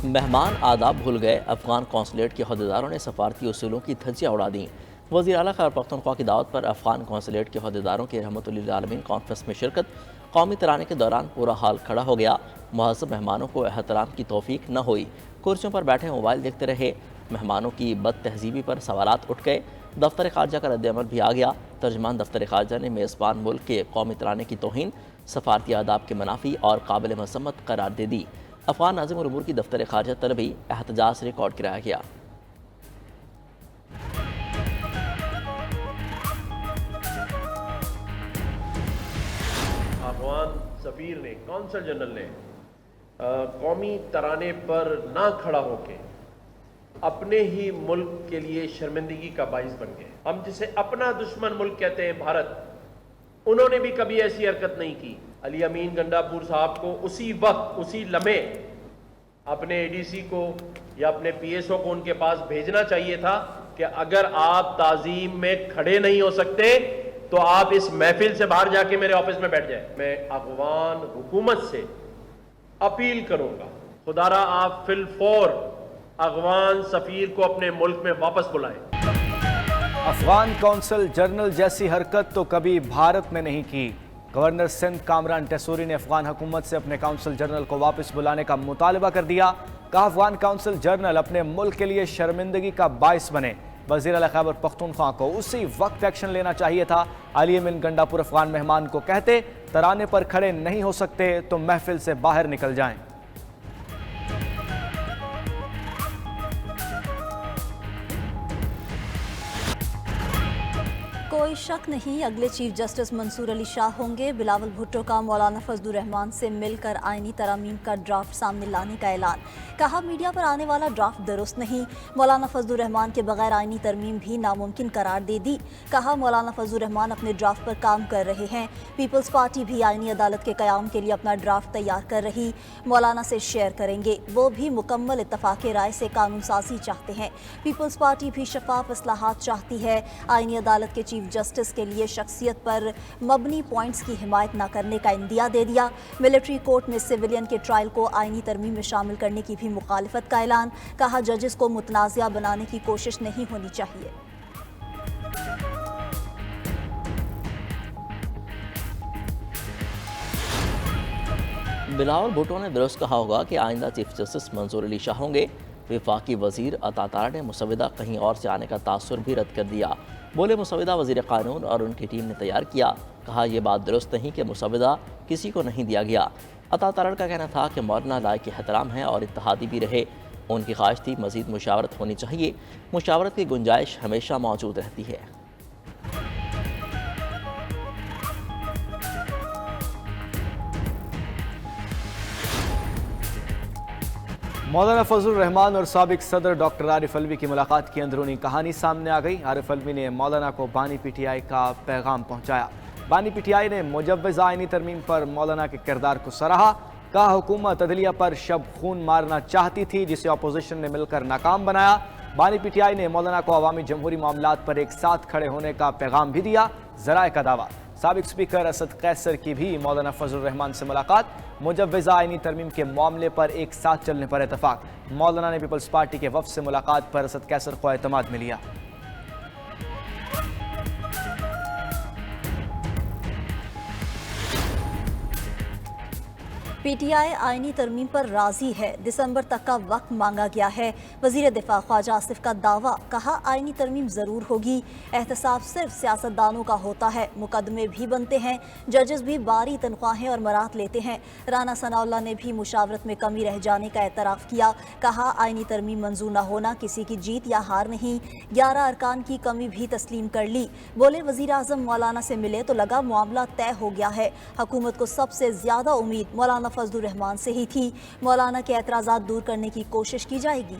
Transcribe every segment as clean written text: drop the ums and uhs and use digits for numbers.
مہمان آداب بھول گئے، افغان قونصلیٹ کے عہدیداروں نے سفارتی اصولوں کی دھجیاں اڑا دیں۔ وزیر اعلیٰ خیبر پختونخوا کی دعوت پر افغان قونصلیٹ کے عہدیداروں کی رحمت للعالمین کانفرنس میں شرکت۔ قومی ترانے کے دوران پورا حال کھڑا ہو گیا، مہذب مہمانوں کو احترام کی توفیق نہ ہوئی، کرسیوں پر بیٹھے موبائل دیکھتے رہے، مہمانوں کی بد تہذیبی پر سوالات اٹھ گئے، دفتر خارجہ کا رد عمل بھی آ گیا۔ ترجمان دفتر خارجہ نے میزبان ملک کے قومی ترانے کی توہین، سفارتی آداب کے منافی اور قابل مذمت قرار دے دی۔ افغان ناظم الامور کی دفتر خارجہ طرفی احتجاج ریکارڈ کرایا گیا۔ افغان سفیر نے، کونسل جنرل نے قومی ترانے پر نہ کھڑا ہو کے اپنے ہی ملک کے لیے شرمندگی کا باعث بن گئے۔ ہم جسے اپنا دشمن ملک کہتے ہیں بھارت، انہوں نے بھی کبھی ایسی حرکت نہیں کی۔ علی امین گنڈاپور صاحب کو اسی وقت، اسی لمحے اپنے اے ڈی سی کو یا اپنے پی ایس او کو ان کے پاس بھیجنا چاہیے تھا کہ اگر آپ تعظیم میں کھڑے نہیں ہو سکتے تو آپ اس محفل سے باہر جا کے میرے آفس میں بیٹھ جائیں۔ میں افغان حکومت سے اپیل کروں گا، خدا را آپ فی الفور افغان سفیر کو اپنے ملک میں واپس بلائیں۔ افغان کونسل جنرل جیسی حرکت تو کبھی بھارت میں نہیں کی۔ گورنر سندھ کامران ٹیسوری نے افغان حکومت سے اپنے کونسل جنرل کو واپس بلانے کا مطالبہ کر دیا۔ کہا افغان کونسل جنرل اپنے ملک کے لیے شرمندگی کا باعث بنے۔ وزیر اعلیٰ خیبر پختونخوا کو اسی وقت ایکشن لینا چاہیے تھا۔ علی امین گنڈاپور افغان مہمان کو کہتے ترانے پر کھڑے نہیں ہو سکتے تو محفل سے باہر نکل جائیں۔ کوئی شک نہیں اگلے چیف جسٹس منصور علی شاہ ہوں گے۔ بلاول بھٹو کا مولانا فضل الرحمان سے مل کر آئینی ترامیم کا ڈرافٹ سامنے لانے کا اعلان۔ کہا میڈیا پر آنے والا ڈرافٹ درست نہیں، مولانا فضل الرحمان کے بغیر آئینی ترمیم بھی ناممکن قرار دے دی۔ کہا مولانا فضل الرحمان اپنے ڈرافٹ پر کام کر رہے ہیں، پیپلز پارٹی بھی آئینی عدالت کے قیام کے لیے اپنا ڈرافٹ تیار کر رہی، مولانا سے شیئر کریں گے۔ وہ بھی مکمل اتفاق رائے سے قانون سازی چاہتے ہیں۔ پیپلز پارٹی بھی شفاف اصلاحات چاہتی ہے۔ آئینی عدالت کے چیف جسٹس کے لیے شخصیت پر مبنی پوائنٹس کی حمایت نہ کرنے کا عندیہ دے دیا۔ ملٹری کورٹ میں سویلین کے ٹرائل کو آئینی ترمیم میں شامل کرنے کی بھی مخالفت کا اعلان۔ کہا ججز کو متنازعہ بنانے کی کوشش نہیں ہونی چاہیے۔ بلاول بھٹو نے درست کہا ہوگا کہ آئندہ چیف جسٹس منصور علی شاہ ہوں گے۔ وفاقی وزیر عطا تارا نے مسودہ کہیں اور سے آنے کا تاثر بھی رد کر دیا۔ بولے مسودہ وزیر قانون اور ان کی ٹیم نے تیار کیا۔ کہا یہ بات درست نہیں کہ مسودہ کسی کو نہیں دیا گیا۔ عطا تارا کا کہنا تھا کہ مولانا لائق احترام ہے اور اتحادی بھی رہے۔ ان کی خواہش تھی مزید مشاورت ہونی چاہیے، مشاورت کی گنجائش ہمیشہ موجود رہتی ہے۔ مولانا فضل الرحمان اور سابق صدر ڈاکٹر عارف علوی کی ملاقات کی اندرونی کہانی سامنے آ گئی۔ عارف علوی نے مولانا کو بانی پی ٹی آئی کا پیغام پہنچایا۔ بانی پی ٹی آئی نے مجوزہ آئینی ترمیم پر مولانا کے کردار کو سراہا۔ کہا حکومت عدلیہ پر شب خون مارنا چاہتی تھی جسے اپوزیشن نے مل کر ناکام بنایا۔ بانی پی ٹی آئی نے مولانا کو عوامی جمہوری معاملات پر ایک ساتھ کھڑے ہونے کا پیغام بھی دیا۔ ذرائع کا دعویٰ، سابق سپیکر اسد قیصر کی بھی مولانا فضل الرحمان سے ملاقات، مجوزہ آئینی ترمیم کے معاملے پر ایک ساتھ چلنے پر اتفاق۔ مولانا نے پیپلز پارٹی کے وفد سے ملاقات پر اسد قیصر کو اعتماد میں لیا۔ پی ٹی آئی آئینی ترمیم پر راضی ہے، دسمبر تک کا وقت مانگا گیا ہے۔ وزیر دفاع خواجہ آصف کا دعویٰ، کہا آئینی ترمیم ضرور ہوگی، احتساب صرف سیاستدانوں کا ہوتا ہے، مقدمے بھی بنتے ہیں، ججز بھی باری تنخواہیں اور مرات لیتے ہیں۔ رانا ثناء اللہ نے بھی مشاورت میں کمی رہ جانے کا اعتراف کیا۔ کہا آئینی ترمیم منظور نہ ہونا کسی کی جیت یا ہار نہیں، 11 ارکان کی کمی بھی تسلیم کر لی۔ بولے وزیر اعظم مولانا سے ملے تو لگا معاملہ طے ہو گیا ہے۔ حکومت کو سب سے زیادہ امید مولانا فضل الرحمان سے ہی تھی، مولانا کے اعتراضات دور کرنے کی کوشش کی جائے گی۔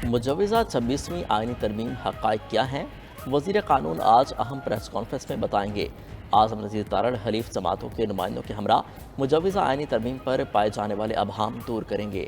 مجوزہ 26ویں آئینی ترمیم حقائق کیا ہیں؟ وزیر قانون آج اہم پریس کانفرنس میں بتائیں گے۔ اعظم نذیر تارڑ حلیف جماعتوں کے نمائندوں کے ہمراہ مجوزہ آئینی ترمیم پر پائے جانے والے ابہام دور کریں گے۔